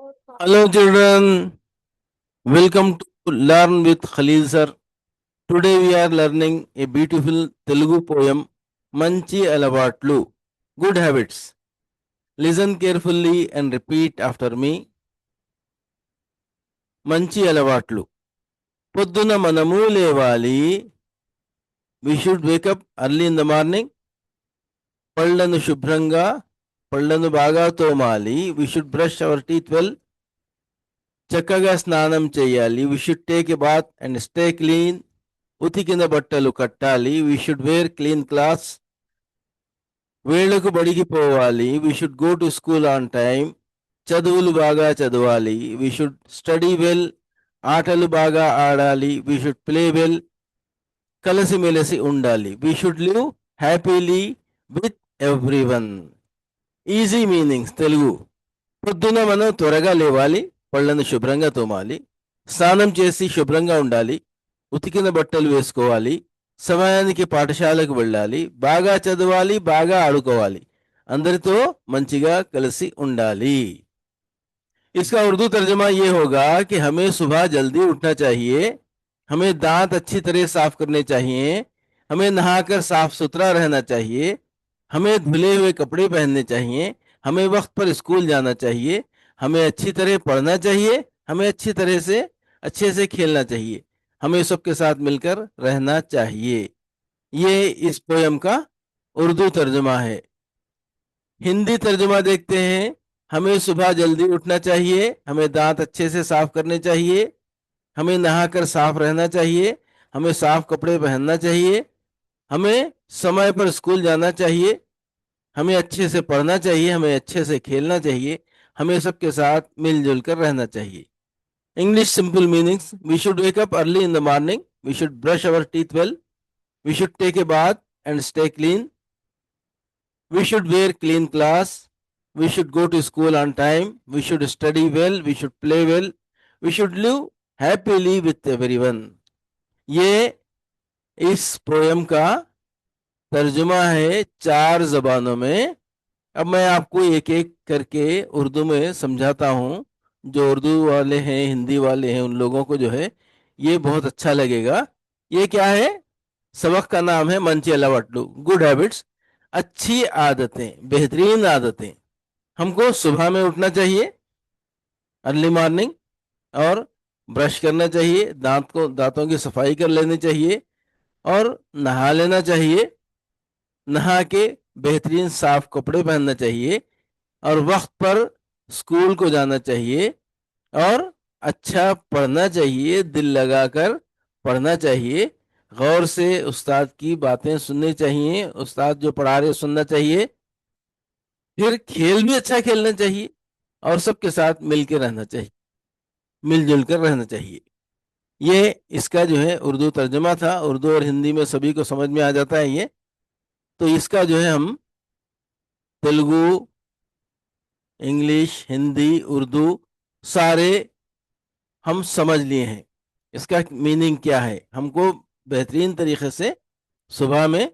Hello children, welcome to Learn with Khalil sir. Today we are learning a beautiful Telugu poem, Manchi Alavatlu, Good Habits. Listen carefully and repeat after me. Manchi Alavatlu. పొద్దున మనము లేవాలి. We should wake up early in the morning. పళ్ళను శుభ్రంగా, పళ్ళను బాగా తోమాలి. We should brush our teeth well. చక్కగా స్నానం చేయాలి. We should take a bath and stay clean. ఉతికిన బట్టలు కట్టాలి. We should wear clean clothes. వేళకు బడికి పోవాలి. We should go to school on time. చదువులు బాగా చదవాలి. We should study well. ఆటలు బాగా ఆడాలి. We should play well. కలిసిమెలిసి ఉండాలి. We should live happily with everyone. Easy meanings Telugu. పొద్దున మనం త్వరగా లేవాలి. పళ్ళను శుభ్రంగా తోమాలి. స్నానం చేసి శుభ్రంగా ఉండాలి. ఉతికిన బట్టలు వేసుకోవాలి. సమయానికి పాఠశాలకు వెళ్ళాలి. బాగా చదవాలి. బాగా ఆడుకోవాలి. అందరితో మంచిగా కలిసి ఉండాలి. इसका उर्दू तर्जमा ये होगा कि हमें सुबह जल्दी उठना चाहिए. हमें दांत अच्छी तरह साफ करने चाहिए. हमें नहाकर साफ सुथरा रहना चाहिए. हमें धुले हुए कपड़े पहनने चाहिए. हमें वक्त पर स्कूल जाना चाहिए. हमें अच्छी तरह पढ़ना चाहिए. हमें अच्छे से खेलना चाहिए. हमें सबके साथ मिलकर रहना चाहिए. ये इस पोयम का उर्दू तर्जुमा है. हिंदी तर्जुमा देखते हैं. हमें सुबह जल्दी उठना चाहिए. हमें दांत अच्छे से साफ करने चाहिए. हमें नहाकर साफ रहना चाहिए. हमें साफ कपड़े पहनना चाहिए. हमें समय पर स्कूल जाना चाहिए. हमें अच्छे से पढ़ना चाहिए. हमें अच्छे से खेलना चाहिए. हमें सबके साथ मिलजुल कर रहना चाहिए. English simple meanings. We should wake up early in the morning. We should brush our teeth well. We should take a bath and stay clean. We should wear clean clothes. We should go to school on time. We should study well. We should play well. We should live happily with everyone. ये इस poem का तर्जुमा है 4 ज़बानों में. अब मैं आपको एक एक करके उर्दू में समझाता हूँ. जो उर्दू वाले हैं, हिंदी वाले हैं, उन लोगों को जो है ये बहुत अच्छा लगेगा. ये क्या है? सबक का नाम है मंची अलावटलू, गुड हैबिट्स. अच्छी आदतें, बेहतरीन आदतें. हमको सुबह में उठना चाहिए, अर्ली मॉर्निंग, और ब्रश करना चाहिए. दांतों की सफाई कर लेनी चाहिए और नहा लेना चाहिए. नहा के बेहतरीन साफ कपड़े पहनना चाहिए और वक्त पर स्कूल को जाना चाहिए और अच्छा पढ़ना चाहिए. दिल लगाकर पढ़ना चाहिए. गौर से उस्ताद की बातें सुननी चाहिए. उस्ताद जो पढ़ा रहे सुनना चाहिए. फिर खेल भी अच्छा खेलना चाहिए और सबके साथ मिलकर रहना चाहिए, मिलजुल कर रहना चाहिए. ये इसका जो है उर्दू तर्जुमा था. उर्दू और हिंदी में सभी को समझ में आ जाता है ये. तो इसका जो है हम तेलुगु, इंग्लिश, हिंदी, उर्दू सारे हम समझ लिए हैं. इसका मीनिंग क्या है? हमको बेहतरीन तरीके से सुबह में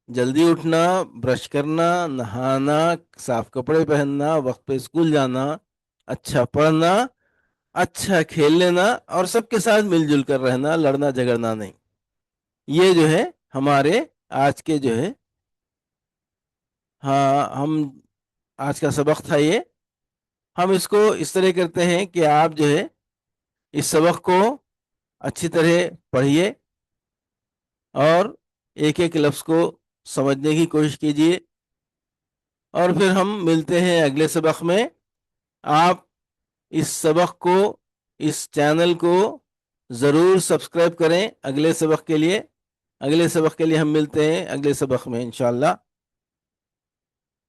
जल्दी उठना, ब्रश करना, नहाना, साफ कपड़े पहनना, वक्त पे स्कूल जाना, अच्छा पढ़ना, अच्छा खेल लेना और सबके साथ मिलजुल कर रहना, लड़ना झगड़ना नहीं. ये जो है हमारे आज के जो है, हाँ, हम आज का सबक था ये. हम इसको इस तरह करते हैं कि आप जो है इस सबक को अच्छी तरह पढ़िए और एक एक लफ्ज़ को समझने की कोशिश कीजिए. और फिर हम मिलते हैं अगले सबक में. आप इस सबक को, इस चैनल को ज़रूर सब्सक्राइब करें अगले सबक के लिए. अगले सबक के लिए हम मिलते हैं अगले सबक में इंशाअल्लाह.